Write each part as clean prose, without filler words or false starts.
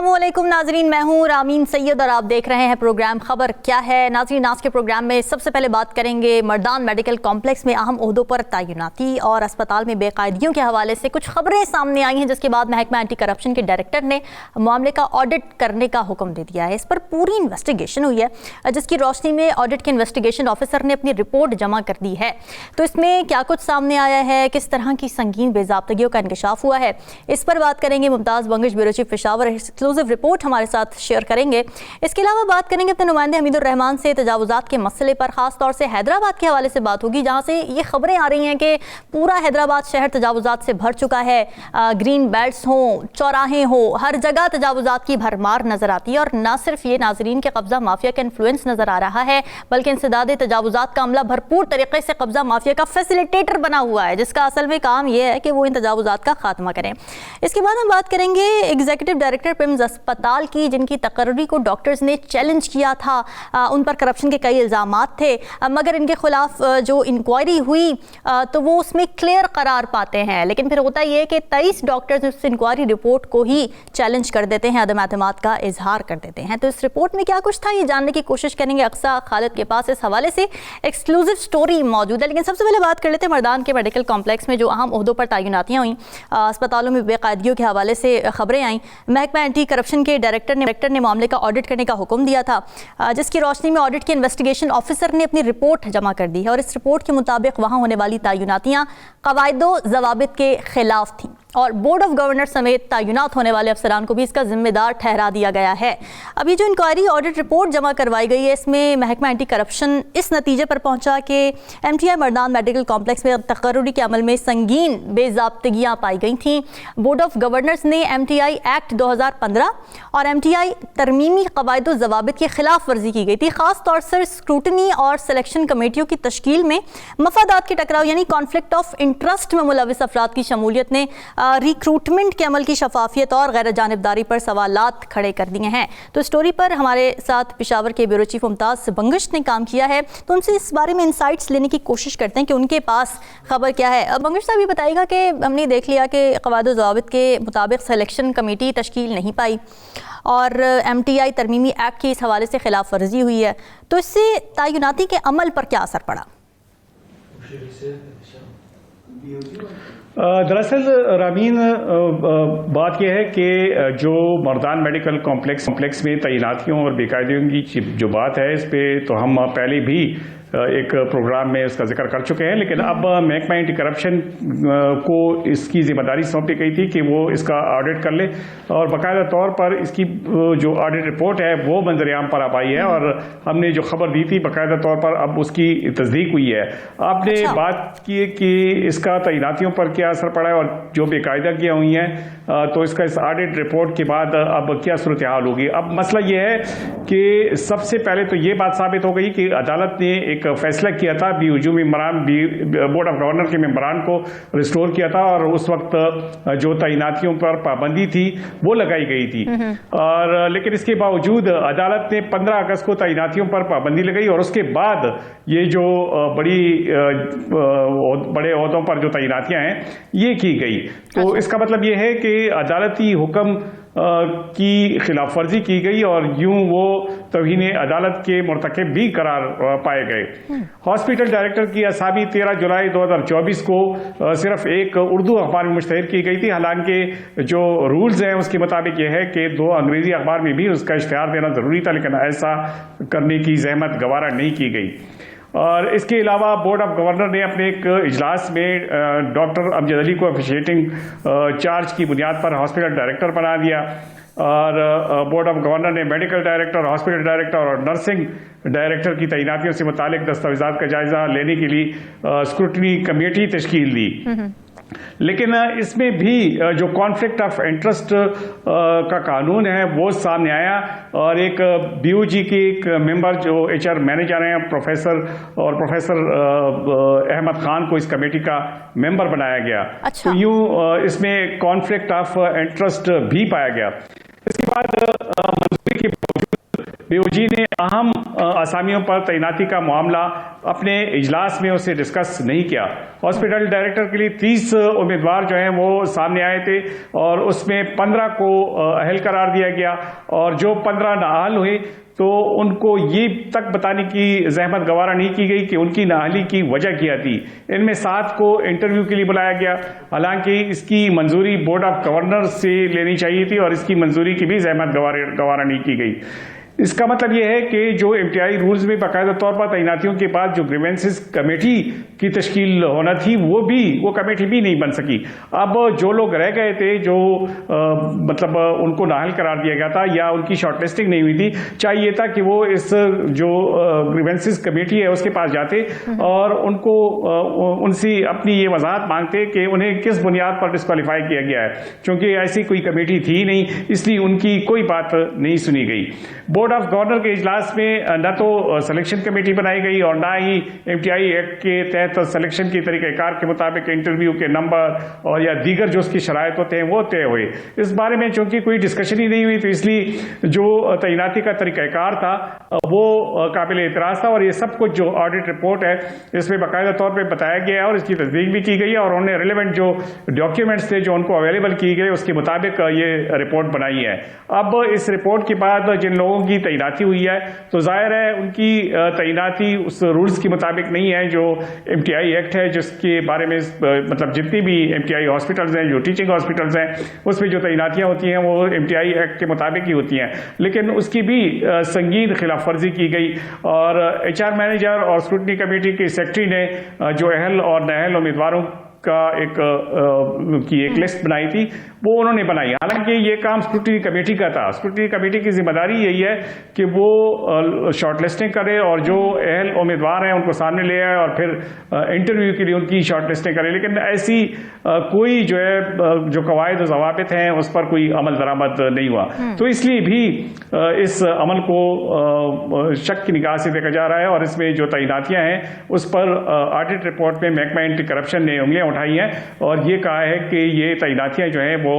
अस्सलामुअलैकुम नाजरीन, मैं हूँ रामीन सैयद और आप देख रहे हैं प्रोग्राम खबर क्या है। नाजरीन, आज के प्रोग्राम में सबसे पहले बात करेंगे मर्दान मेडिकल कॉम्प्लेक्स में अहम ओहदों पर तैनाती और अस्पताल में बेकायदगियों के हवाले से कुछ खबरें सामने आई हैं, जिसके बाद महकमा एंटी करप्शन के डायरेक्टर ने मामले का ऑडिट करने का हुक्म दे दिया है। इस पर पूरी इन्वेस्टिगेशन हुई है, जिसकी रोशनी में ऑडिट के इन्वेस्टिगेशन ऑफिसर ने अपनी रिपोर्ट जमा कर दी है। तो इसमें क्या कुछ सामने आया है, किस तरह की संगीन बेजाब्तगियों का इंकशाफ हुआ है, इस पर बात करेंगे। Mumtaz Bangash, bureau chief Peshawar, exclusive report हमारे साथ शेयर करेंगे। इसके अलावा बात करेंगे अपने नुमाइंदे हमीदुर रहमान से तजावुजात के मसले पर, खास तौर से हैदराबाद के हवाले से बात होगी, जहां से ये खबरें आ रही हैं कि पूरा हैदराबाद शहर तजावुजात से भर चुका है। ग्रीन बेल्ट्स हों, चौराहे हों, हर जगह तजावुजात की भरमार नजर आती है। और न सिर्फ ये, नाजरीन के कब्जा माफिया का इन्फ्लुएंस नजर आ रहा है, बल्कि इंसदाद तजावुजात का अमला भरपूर तरीके से कब्जा माफिया का फैसिलिटेटर बना हुआ है, जिसका असल में काम यह है कि वो इन तजावुजात का खात्मा करें। इसके बाद हम बात करेंगे एग्जीक्यूटिव डायरेक्टर पिम्स अस्पताल की, जिनकी तकर्री को डॉक्टर्स ने चैलेंज किया था। उन पर करप्शन के कई इल्जामात थे, मगर इनके खिलाफ जो इंक्वायरी हुई तो वो उसमें क्लियर करार पाते हैं। लेकिन फिर होता यह कि 23 डॉक्टर्स उस इंक्वायरी रिपोर्ट को ही चैलेंज कर देते हैं, अदम एतमाद का इजहार कर देते हैं। तो इस रिपोर्ट में क्या कुछ था, ये जानने की कोशिश करेंगे। अक्सा खालिद के पास इस हवाले से एक्सक्लूसिव स्टोरी मौजूद है। लेकिन सबसे पहले बात कर लेते हैं मर्दान के मेडिकल कॉम्प्लेक्स में जो अहम ओहदों पर तैनातियाँ हुई, अस्पतालों में बेकायदगियों के हवाले से खबरें आई। महकमा एंटी करप्शन के डायरेक्टर ने मामले का ऑडिट करने का हुक्म दिया था, जिसकी रोशनी में ऑडिट के इन्वेस्टिगेशन ऑफिसर ने अपनी रिपोर्ट जमा कर दी है। और इस रिपोर्ट के मुताबिक वहां होने वाली तैनातियां कवायदो ज़वाबित के खिलाफ थीं और बोर्ड ऑफ गवर्नर समेत तैनात होने वाले अफसरान को भी इसका जिम्मेदार ठहरा दिया गया है। अभी जो इंक्वायरी ऑडिट रिपोर्ट जमा करवाई गई है, इसमें महकमा एंटी करप्शन इस नतीजे पर पहुंचा कि MTI मर्दान मेडिकल कॉम्प्लेक्स में तकर्री के अमल में संगीन बेजाब्तगियाँ पाई गई थीं। बोर्ड ऑफ गवर्नर्स ने MTI एक्ट 2015 और MTI तरमीमी कवायदो ज़वाबित की खिलाफ वर्जी की गई थी। खास तौर से स्क्रूटनी और सिलेक्शन कमेटियों की तश्कील में मफादात के टकराव यानी कॉन्फ्लिक्ट ऑफ इंटरेस्ट में मुलविस अफराद की शमूलियत ने रिक्रूटमेंट के अमल की शफाफियत और गैर जानिबदारी पर सवालात खड़े कर दिए हैं। तो स्टोरी पर हमारे साथ पेशावर के ब्यूरो चीफ मुमताज़ बंगश ने काम किया है, तो उनसे इस बारे में इंसाइट्स लेने की कोशिश करते हैं कि उनके पास खबर क्या है। बंगश साहब, ये बताइएगा कि हमने देख लिया कि कवायद ज़वाबित के मुताबिक सिलेक्शन कमेटी तश्कील नहीं पाई और MTI तरमीमी एक्ट की इस हवाले से खिलाफ वर्जी हुई है, तो इससे तैनाती के अमल पर क्या असर पड़ा? दरअसल रामीन, बात यह है कि जो मर्दान मेडिकल कॉम्प्लेक्स में तैनातियों और बेकायदगियों की जो बात है, इस पे तो हम पहले भी एक प्रोग्राम में उसका जिक्र कर चुके हैं। लेकिन अब महकमा एंटी करप्शन को इसकी जिम्मेदारी सौंपी गई थी कि वो इसका ऑडिट कर ले और बाकायदा तौर पर इसकी जो ऑडिट रिपोर्ट है वो मंजर-ए-आम पर अब आई है और हमने जो खबर दी थी बाकायदा तौर पर अब उसकी तस्दीक हुई है। आपने बात की कि इसका तैनातियों पर क्या असर पड़ा है और जो बेकायदगियाँ हुई हैं, तो इसका इस ऑडिट रिपोर्ट के बाद अब क्या सूरत हाल होगी। अब मसला ये है कि सबसे पहले तो ये बात साबित हो गई कि अदालत ने एक फैसला किया था, BOG मेंबरान, बोर्ड ऑफ गवर्नर के मेंबरान को रिस्टोर किया था और उस वक्त जो तैनातियों पर पाबंदी थी वो लगाई गई थी। और लेकिन इसके बावजूद अदालत ने 15 अगस्त को तैनातियों पर पाबंदी लगाई और उसके बाद ये जो बड़े ओहदों पर जो तैनातियां हैं ये की गई। तो इसका मतलब ये है कि अदालती हुक्म की खिलाफ वर्जी की गई और यूं वो तौहीन अदालत के मुर्तकिब भी करार पाए गए। हॉस्पिटल डायरेक्टर की असामी 13 जुलाई 2024 को सिर्फ एक उर्दू अखबार में मुश्तहर की गई थी। हालांकि जो रूल्स हैं उसके मुताबिक यह है कि 2 अंग्रेजी अखबार में भी उसका इश्तिहार देना जरूरी था, लेकिन ऐसा करने की जहमत गवारा नहीं की गई। और इसके अलावा बोर्ड ऑफ गवर्नर ने अपने एक इजलास में डॉक्टर अमजद अली को अफिशिएटिंग चार्ज की बुनियाद पर हॉस्पिटल डायरेक्टर बना दिया और बोर्ड ऑफ गवर्नर ने मेडिकल डायरेक्टर, हॉस्पिटल डायरेक्टर और नर्सिंग डायरेक्टर की तैनातियों से मुतालिक दस्तावेजात का जायजा लेने के लिए स्क्रूटनी कमेटी तश्कील दी। लेकिन इसमें भी जो कॉन्फ्लिक्ट ऑफ इंटरेस्ट का कानून है वो सामने आया और एक BOG के एक मेंबर जो HR मैनेजर हैं प्रोफेसर अहमद खान को इस कमेटी का मेंबर बनाया गया। अच्छा। तो यूं इसमें कॉन्फ्लिक्ट ऑफ इंटरेस्ट भी पाया गया। इसके बाद मंजूरी के BOG ने अहम आसामियों पर तैनाती का मामला अपने इजलास में उसे डिस्कस नहीं किया। हॉस्पिटल डायरेक्टर के लिए 30 उम्मीदवार जो हैं वो सामने आए थे और उसमें 15 को अहल करार दिया गया और जो 15 नाअहल हुए तो उनको ये तक बताने की जहमत गवारा नहीं की गई कि उनकी नाअहली की वजह क्या थी। इनमें 7 को इंटरव्यू के लिए बुलाया गया, हालांकि इसकी मंजूरी बोर्ड ऑफ गवर्नर से लेनी चाहिए थी और इसकी मंजूरी की भी जहमत गवारा नहीं की गई। इसका मतलब यह है कि जो एमटीआई रूल्स में बाकायदा तौर पर तैनातियों के बाद जो ग्रीवेंसेस कमेटी की तश्कील होना थी वो कमेटी भी नहीं बन सकी। अब जो लोग रह गए थे, जो मतलब उनको नाअहल करार दिया गया था या उनकी शॉर्टलिस्टिंग नहीं हुई थी, चाहिए था कि वो इस जो ग्रीवेंसेस कमेटी है उसके पास जाते और उनको उनसे अपनी ये वजाहत मांगते कि उन्हें किस बुनियाद पर डिस्क्वालीफाई किया गया है। क्योंकि ऐसी कोई कमेटी थी नहीं, इसलिए उनकी कोई बात नहीं सुनी गई। बोर्ड ऑफ गवर्नर के इजलास में न तो सिलेक्शन कमेटी बनाई गई और ना ही एमटीआई एक्ट के तहत सिलेक्शन की तरीक़ाकार के मुताबिक इंटरव्यू के नंबर और या दीगर जो उसकी शराइत होते हैं वो तय हुए। इस बारे में चूंकि कोई डिस्कशन ही नहीं हुई तो इसलिए जो तैनाती का तरीक़ाकार था वो काबिल एतराज़ था और ये सब कुछ जो ऑडिट रिपोर्ट है इसमें बाकायदा तौर पर बताया गया है और इसकी तस्दीक भी की गई है और उन्होंने रिलेवेंट जो डॉक्यूमेंट्स थे जो उनको अवेलेबल किए गए उसके मुताबिक ये रिपोर्ट बनाई है। अब इस रिपोर्ट के बाद जिन लोगों की तैनाती हुई है तो जाहिर है उनकी तैनाती उस रूल्स के मुताबिक नहीं है जो एमटीआई एक्ट है, जिसके बारे में मतलब जितनी भी एमटीआई हॉस्पिटल्स हैं, जो टीचिंग हॉस्पिटल्स हैं, उसमें जो तैनातियां होती हैं वो एमटीआई एक्ट के मुताबिक ही होती हैं। लेकिन उसकी भी संगीन खिलाफ वर्जी की गई और एचआर मैनेजर और स्क्रूटनी कमेटी के सेक्रेटरी ने जो अहल और नाअहल उम्मीदवारों का एक लिस्ट बनाई थी वो उन्होंने बनाई। हालांकि ये काम स्क्रूटनी कमेटी का था। स्क्रूटनी कमेटी की जिम्मेदारी यही है कि वो शॉर्टलिस्टिंग करे और जो अहल उम्मीदवार हैं उनको सामने ले आए और फिर इंटरव्यू के लिए उनकी शॉर्टलिस्टिंग करे। लेकिन ऐसी कोई जो है जो कवायद और ज़वाबित हैं उस पर कोई अमल दरामद नहीं हुआ। तो इसलिए भी इस अमल को शक की निगाह से देखा जा रहा है और इसमें जो तैनातियां हैं उस पर ऑडिट रिपोर्ट में महकमा एंटी करप्शन ने उंगलियां उठाई हैं और ये कहा है कि ये तैनातियां जो हैं वो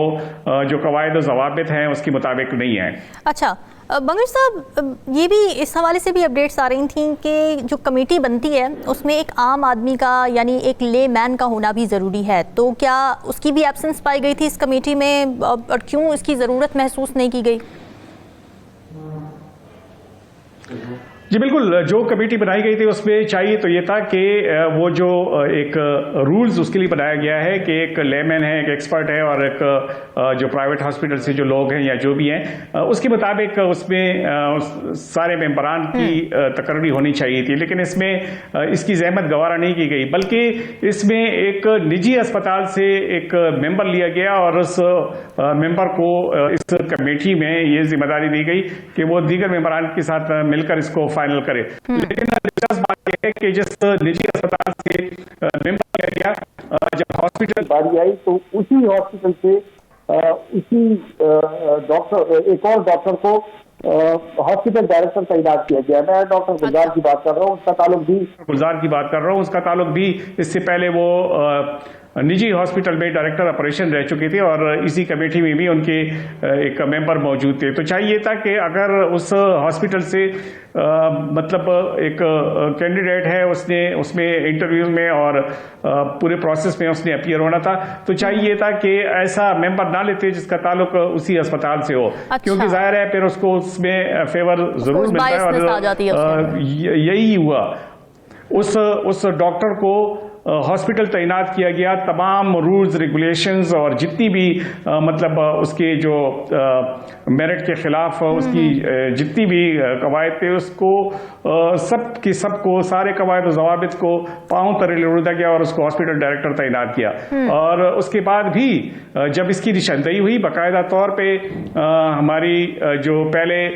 जो कवायद और ज़वाबित हैं उसके मुताबिक नहीं है। अच्छा बंगश साहब, ये भी इस हवाले से भी अपडेट्स आ रही थी कि जो कमेटी बनती है उसमें एक आम आदमी का यानी एक ले मैन का होना भी ज़रूरी है, तो क्या उसकी भी एब्सेंस पाई गई थी इस कमेटी में और क्यों इसकी ज़रूरत महसूस नहीं की गई? जी बिल्कुल, जो कमेटी बनाई गई थी उसमें चाहिए तो ये था कि वो जो एक रूल्स उसके लिए बनाया गया है कि एक लेमैन है, एक एक्सपर्ट है और एक जो प्राइवेट हॉस्पिटल से जो लोग हैं या जो भी हैं उसके मुताबिक उसमें सारे मेंबरान की तकर्री होनी चाहिए थी। लेकिन इसमें इसकी जहमत गवारा नहीं की गई, बल्कि इसमें एक निजी अस्पताल से एक मेंबर लिया गया और उस मेंबर को इस कमेटी में ये जिम्मेदारी दी गई कि वो दीगर मेंबरान के साथ मिलकर इसको फाइनल करे। लेकिन दिलचस्प बात यह है कि जिस निजी अस्पताल से मेंबर लिया गया, जब हॉस्पिटल बारी आई तो उसी हॉस्पिटल से उसी डॉक्टर एक और डॉक्टर को हॉस्पिटल डायरेक्टर तैनात किया गया। मैं डॉक्टर गुलजार की बात कर रहा हूँ, उसका ताल्लुक भी इससे पहले वो निजी हॉस्पिटल में डायरेक्टर ऑपरेशन रह चुके थे और इसी कमेटी में भी उनके एक मेंबर मौजूद थे। तो चाहिए था कि अगर उस हॉस्पिटल से मतलब एक कैंडिडेट है, उसने उसमें इंटरव्यू में और पूरे प्रोसेस में उसने अपीयर होना था, तो चाहिए था कि ऐसा मेंबर ना लेते जिसका ताल्लुक उसी अस्पताल से हो। अच्छा। क्योंकि जाहिर है फिर उसको उसमें फेवर जरूर मिलता है और यही हुआ। उस डॉक्टर को हॉस्पिटल तैनात किया गया, तमाम रूल्स रेगुलेशंस और जितनी भी मतलब उसके जो मेरिट के खिलाफ उसकी जितनी भी कवायद थे उसको सब की सबको सारे कवायद और ज़वाबित को पांव तले उड़ा गया और उसको हॉस्पिटल डायरेक्टर तैनात किया। और उसके बाद भी जब इसकी निशानदेही हुई बाकायदा तौर पे हमारी जो पहले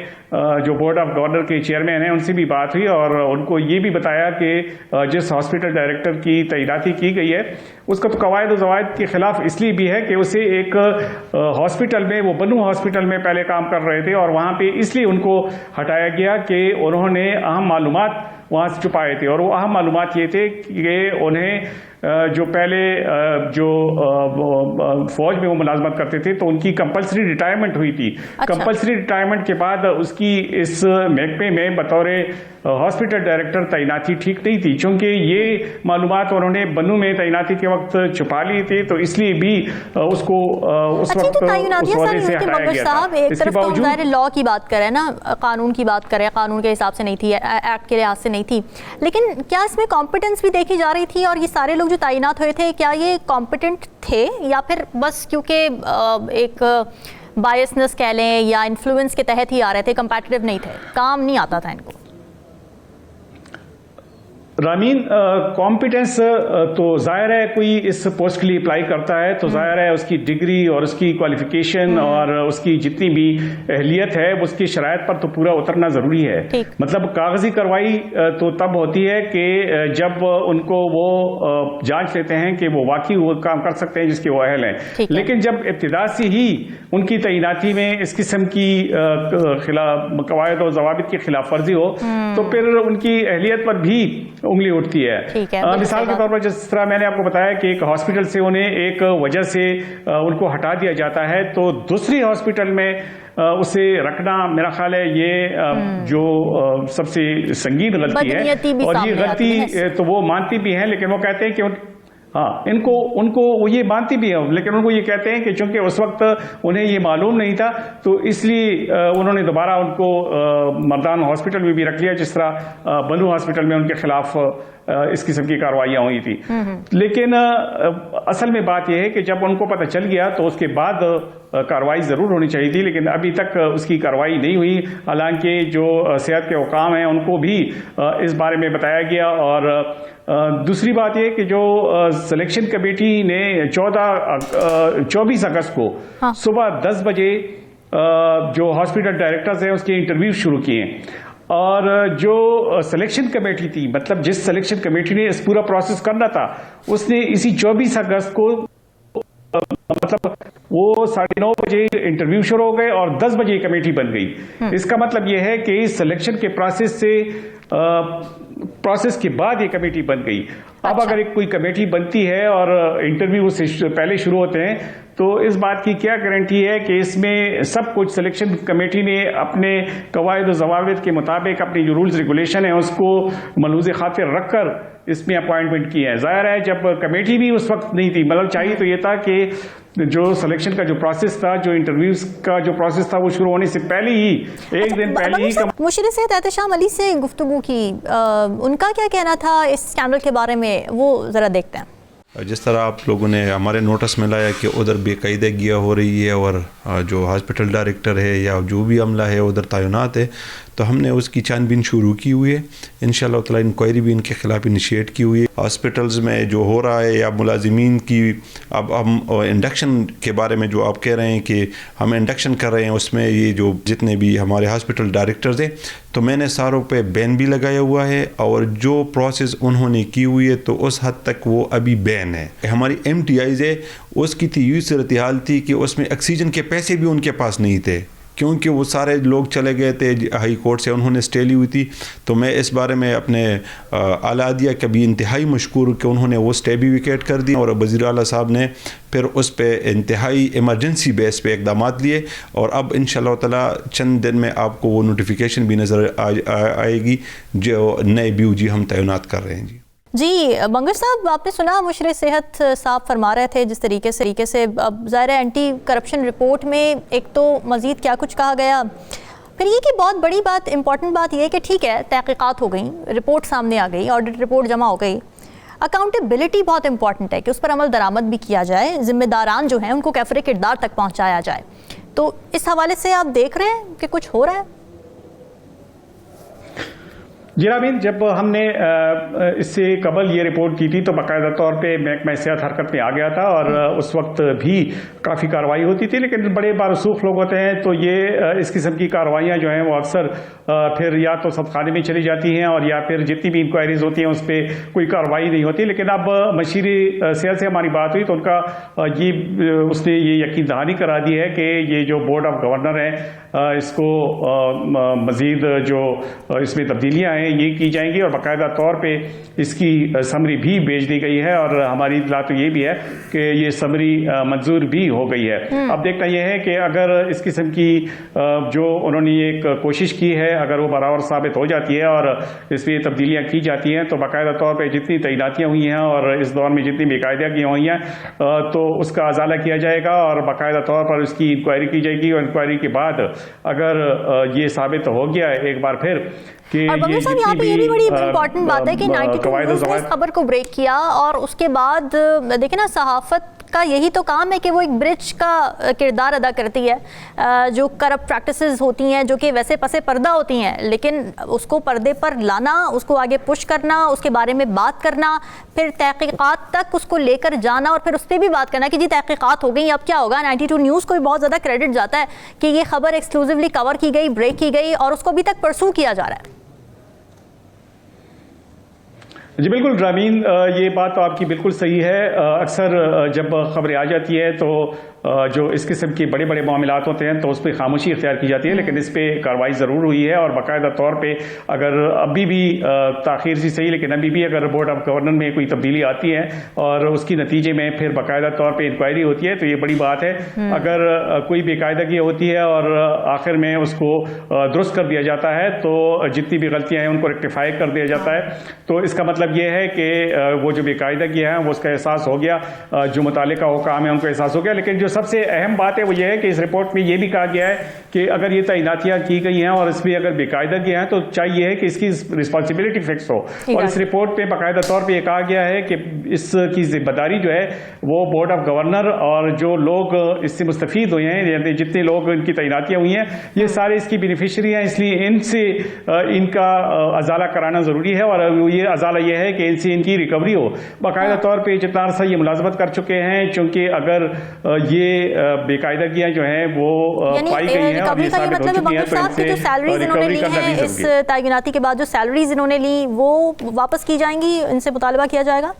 जो बोर्ड ऑफ गवर्नर के चेयरमैन हैं उनसे भी बात हुई और उनको ये भी बताया कि जिस हॉस्पिटल डायरेक्टर की तैनाती की गई है उसका तो कवायद और ज़वाबित के खिलाफ इसलिए भी है कि उसे एक हॉस्पिटल में, वो बनू हॉस्पिटल में पहले काम कर रहे थे और वहाँ पे इसलिए उनको हटाया गया कि उन्होंने अहम मालूमात वहाँ से छुपाए थे और वो अहम मालूमात ये थे कि उन्हें जो पहले जो फौज में वो मुलाजमत करते थे तो उनकी कंपलसरी रिटायरमेंट हुई थी। कंपलसरी रिटायरमेंट के बाद उसकी इस महकमे में बतौर हॉस्पिटल डायरेक्टर तैनाती ठीक नहीं थी, क्योंकि ये मालूमात उन्होंने बन्नू में तैनाती के वक्त छुपा लिए थे, तो इसलिए भी उसको उस वक्त उस ओहदे से हटाया गया था। एक तरफ तो ज़ाहिर लॉ की बात करें ना, कानून की बात करें, कानून के हिसाब से नहीं थी, एक्ट के लिहाज से नहीं थी, लेकिन क्या इसमें कॉम्पिटेंस भी देखी जा रही थी? और ये सारे लोग जो तैनात हुए थे क्या ये कॉम्पिटेंट थे या फिर बस क्योंकि एक बायसनेस कह लें या इन्फ्लुएंस के तहत ही आ रहे थे, कंपैटिटिव नहीं थे, काम नहीं आता था इनको? रामीन, कॉम्पिटेंस तो जाहिर है कोई इस पोस्ट के लिए अप्लाई करता है तो जाहिर है उसकी डिग्री और उसकी क्वालिफिकेशन और उसकी जितनी भी अहलियत है उसकी शरायत पर तो पूरा उतरना जरूरी है। मतलब कागजी कार्रवाई तो तब होती है कि जब उनको वो जांच लेते हैं कि वो वाकई वो काम कर सकते हैं जिसके वो अहल हैं, लेकिन जब इब्तिदा से ही उनकी तैनाती में इस किस्म की कवायद और जवाबित की खिलाफ वर्जी हो तो फिर उनकी अहलियत पर भी उंगली उठती है। मिसाल के तौर पर जिस तरह मैंने आपको बताया कि एक हॉस्पिटल से उन्हें एक वजह से उनको हटा दिया जाता है तो दूसरी हॉस्पिटल में उसे रखना, मेरा ख्याल है ये जो सबसे संगीन गलती है। और ये गलती तो वो मानती भी हैं, लेकिन वो कहते हैं कि उनको वो ये मानती भी है, लेकिन उनको ये कहते हैं कि चूंकि उस वक्त उन्हें ये मालूम नहीं था तो इसलिए उन्होंने दोबारा उनको मर्दान हॉस्पिटल में भी रख लिया, जिस तरह बन्नू हॉस्पिटल में उनके खिलाफ इस किस्म की कार्रवाइयां हुई थी। लेकिन असल में बात यह है कि जब उनको पता चल गया तो उसके बाद कार्रवाई जरूर होनी चाहिए थी, लेकिन अभी तक उसकी कार्रवाई नहीं हुई। हालांकि जो सेहत के हुकाम हैं उनको भी इस बारे में बताया गया। और दूसरी बात यह कि जो सिलेक्शन कमेटी ने 24 अगस्त को सुबह 10 बजे जो हॉस्पिटल डायरेक्टर्स हैं उसके इंटरव्यू शुरू किए, और जो सिलेक्शन कमेटी थी, मतलब जिस सिलेक्शन कमेटी ने इस पूरा प्रोसेस करना था, उसने इसी 24 अगस्त को मतलब वो 9:30 बजे इंटरव्यू शुरू हो गए और 10 बजे कमेटी बन गई। इसका मतलब यह है कि सिलेक्शन के प्रोसेस के बाद ये कमेटी बन गई। अब अगर कोई कमेटी बनती है और इंटरव्यू उससे पहले शुरू होते हैं तो इस बात की क्या गारंटी है कि इसमें सब कुछ सिलेक्शन कमेटी ने अपने कवायद और ज़वाबित के मुताबिक अपनी जो रूल्स रेगुलेशन है उसको मलूज़ खातिर रखकर इसमें अपॉइंटमेंट की है। जाहिर है जब कमेटी भी उस वक्त नहीं थी, मतलब चाहिए तो ये था कि जो सिलेक्शन का जो प्रोसेस था, जो इंटरव्यूज का जो प्रोसेस था, वो शुरू होने से पहले ही एक दिन पहले ही मुशीर सेहत एहतेशाम अली से गुफ्तगू की, उनका क्या कहना था इस स्कैंडल के बारे में, वो ज़रा देखते हैं। जिस तरह आप लोगों ने हमारे नोटिस में लाया कि उधर बेकायदगी हो रही है और जो हॉस्पिटल डायरेक्टर है या जो भी अमला है उधर तैनात है, तो हमने उसकी छानबीन शुरू की हुई है। इंशाअल्लाह ताला इंक्वायरी भी इनके खिलाफ इनिशिएट की हुई है। हॉस्पिटल्स में जो हो रहा है या मुलाजिमीन की, अब हम इंडक्शन के बारे में जो आप कह रहे हैं कि हम इंडक्शन कर रहे हैं, उसमें ये जो जितने भी हमारे हॉस्पिटल डायरेक्टर्स हैं तो मैंने सारों पे बैन भी लगाया हुआ है, और जो प्रोसेस उन्होंने की हुई है तो उस हद तक वो अभी बैन है। हमारी MTIs है उसकी थी यूँ सूरत हाल थी कि उसमें ऑक्सीजन के पैसे भी उनके पास नहीं थे, क्योंकि वो सारे लोग चले गए थे हाई कोर्ट से, उन्होंने स्टे ली हुई थी। तो मैं इस बारे में अपने आला अदिया के भी इंतहाई मशकूर कि उन्होंने वो स्टे भी विकेट कर दी, और वज़ीर आला साहब ने फिर उस पर इंतहाई इमरजेंसी बेस पे इक़दाम लिए, और अब इंशाअल्लाह ताला चंद दिन में आपको वो नोटिफिकेशन भी नज़र आएगी जो नए BOG हम तैनात कर रहे हैं। जी बंगर साहब, आपने सुना मुशीर सेहत साहब फरमा रहे थे जिस तरीके से अब ज़ाहिर है एंटी करप्शन रिपोर्ट में एक तो मज़ीद क्या कुछ कहा गया, फिर ये कि बहुत बड़ी बात, इंपॉर्टेंट बात ये है कि ठीक है तहक़ीक़ात हो गई, रिपोर्ट सामने आ गई, ऑडिट रिपोर्ट जमा हो गई, अकाउंटेबिलिटी बहुत इंपॉर्टेंट है कि उस पर अमल दरामद भी किया जाए, ज़िम्मेदारान जो हैं उनको कैफ़रे किरदार तक पहुँचाया जाए। तो इस हवाले से आप देख रहे हैं कि कुछ हो रहा है? जिरामीन, जब हमने इससे कबल ये रिपोर्ट की थी तो बाकायदा तौर पे महकमा सेहत हरकत में आ गया था, और उस वक्त भी काफ़ी कार्रवाई होती थी, लेकिन बड़े बारसूख लोग होते हैं तो ये इस किस्म की कार्रवाइयाँ जो हैं वो अक्सर फिर या तो सदखाने में चली जाती हैं और या फिर जितनी भी इंक्वायरीज होती हैं उस पर कोई कार्रवाई नहीं होती। लेकिन अब मशीर सेहत से हमारी बात हुई तो उसने ये यकीन दहानी करा दी है कि ये जो बोर्ड ऑफ गवर्नर है इसको मज़ीद जो इसमें तब्दीलियाँ हैं ये की जाएंगी और बाकायदा तौर पे इसकी समरी भी भेज दी गई है और हमारी इत्तला तो ये भी है कि ये समरी मंजूर भी हो गई है। अब देखना यह है कि अगर इस किस्म की जो उन्होंने एक कोशिश की है अगर वो बराबर साबित हो जाती है और इसमें तब्दीलियाँ की जाती हैं तो बाकायदा तौर पर जितनी तैनातियाँ हुई हैं और इस दौर में जितनी बेकायदगियाँ हुई हैं तो उसका अजाला किया जाएगा और बाकायदा तौर पर उसकी इंक्वायरी की जाएगी और इंक्वायरी के बाद अगर ये साबित हो गया एक बार फिर कि और बंगू साहब यहाँ पे ये भी बड़ी इंपॉर्टेंट बात है कि 92 न्यूज़ ने इस खबर को ब्रेक किया और उसके बाद देखिए ना, सहाफत का यही तो काम है कि वो एक ब्रिज का किरदार अदा करती है। जो करप्ट प्रैक्टिसेस होती हैं जो कि वैसे पसे पर्दा होती हैं, लेकिन उसको पर्दे पर लाना, उसको आगे पुश करना, उसके बारे में बात करना, फिर तहकीकात तक उसको लेकर जाना और फिर उस पर भी बात करना कि जी तहकीकात हो गई, अब क्या होगा। 92 न्यूज़ को भी बहुत ज़्यादा क्रेडिट जाता है कि ये खबर एक्सक्लूसिवली कवर की गई, ब्रेक की गई और उसको अभी तक परसू किया जा रहा है। जी बिल्कुल रामीन, ये बात तो आपकी बिल्कुल सही है। अक्सर जब खबरें आ जाती है तो जो इस किस्म के बड़े बड़े मामलात होते हैं तो उस पर खामोशी इख्तियार की जाती है, लेकिन इस पर कार्रवाई ज़रूर हुई है और बाकायदा तौर पे अगर अभी भी ताख़ीर से सही लेकिन अभी भी अगर बोर्ड ऑफ गवर्नर में कोई तब्दीली आती है और उसकी नतीजे में फिर बाकायदा तौर पे इंक्वायरी होती है तो ये बड़ी बात है। अगर कोई बेकायदगी होती है और आखिर में उसको दुरुस्त कर दिया जाता है तो जितनी भी गलतियाँ हैं उनको रेक्टिफाई कर दिया जाता है, तो इसका मतलब ये है कि वो जो बेकायदगी है वो उसका एहसास हो गया, जो मुतालिका हुकाम है उनको एहसास हो गया। लेकिन जो सबसे अहम बात है वो ये है कि इस रिपोर्ट में ये भी कहा गया है कि अगर ये तैनातियां की गई हैं और इसमें अगर बेकायदगी हैं तो चाहिए है कि इसकी रिस्पॉन्सिबिलिटी फिक्स हो। और इस रिपोर्ट पे बाकायदा तौर पे ये कहा गया है कि इसकी जिम्मेदारी जो है वो बोर्ड ऑफ गवर्नर और जो लोग इससे मुस्तफीद हुए हैं, जितने लोग इनकी तैनातियां हुई हैं, ये सारे इसकी बेनिफिशरी हैं, इसलिए इनसे इनका अजाला कराना ज़रूरी है। और ये अजाला ये है कि इनसे इनकी रिकवरी हो। बाकायदा तौर पर जितना अरसा ये मुलाजमत कर चुके हैं, चूँकि अगर ये बेकायदगियां जो हैं वो पाई गई हैं और ये साबित हो चुकी हैं तो इनसे रिकवरी करना भी इस तैनाती के बाद जो सैलरीज इन्होंने ली वो वापस की जाएंगी, इनसे मुतालबा किया जाएगा।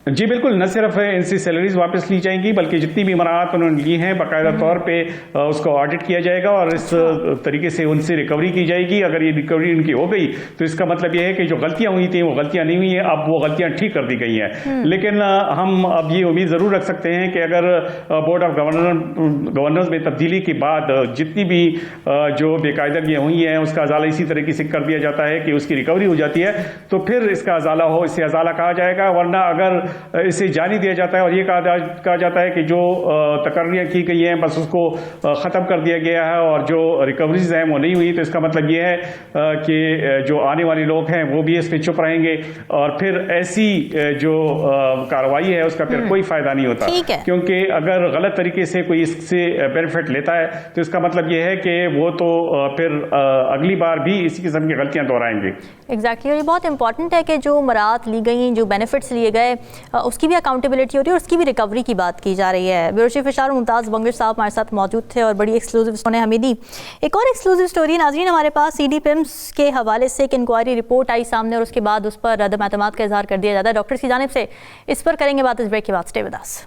जी बिल्कुल, न सिर्फ इनसे सैलरीज वापस ली जाएंगी बल्कि जितनी भी मराहत उन्होंने ली हैं बाकायदा तौर पे उसको ऑडिट किया जाएगा और इस तरीके से उनसे रिकवरी की जाएगी। अगर ये रिकवरी उनकी हो गई तो इसका मतलब ये है कि जो गलतियां हुई थी वो गलतियां नहीं हुई हैं, अब वो गलतियां ठीक कर दी गई हैं। लेकिन हम अब ये उम्मीद ज़रूर रख सकते हैं कि अगर बोर्ड ऑफ गवर्नर्स में तब्दीली के बाद जितनी भी जो बेकायदगियाँ हुई हैं उसका अजाला इसी तरीके से कर दिया जाता है कि उसकी रिकवरी हो जाती है तो फिर इसका अजाला हो, इसे अजाला कहा जाएगा। वरना अगर इसे जारी दिया जाता है और ये कहा जाता है कि जो तकर्रियाँ की गई हैं बस उसको ख़त्म कर दिया गया है और जो रिकवरीज हैं वो नहीं हुई, तो इसका मतलब ये है कि जो आने वाले लोग हैं वो भी इस पर चुप रहेंगे और फिर ऐसी जो कार्रवाई है उसका फिर कोई फ़ायदा नहीं होता। क्योंकि अगर गलत तरीके से कोई इससे बेनिफिट लेता है तो इसका मतलब ये है कि वो तो फिर अगली बार भी इसी किस्म की गलतियाँ दोहराएंगे। एग्जैक्टली, और ये बहुत इंपॉर्टेंट है कि जो मराहत ली गई, जो बेनिफिट्स लिए गए, उसकी भी अकाउंटेबिलिटी हो रही है और उसकी भी रिकवरी की बात की जा रही है। ब्यूरो चीफ इशार मुमताज़ बंगिश साहब हमारे साथ मौजूद थे और बड़ी एक्सक्लूसिव उन्होंने हमें दी। एक और एक्सक्लूसिव स्टोरी नाज़रीन हमारे पास CD PIMS के हवाले से एक इंक्वायरी रिपोर्ट आई सामने और उसके बाद उस पर अदम एतमाद का इजहार कर दिया जाता है डॉक्टर्स की जानिब से। इस पर करेंगे बात इस ब्रेक के बाद। Stay with us.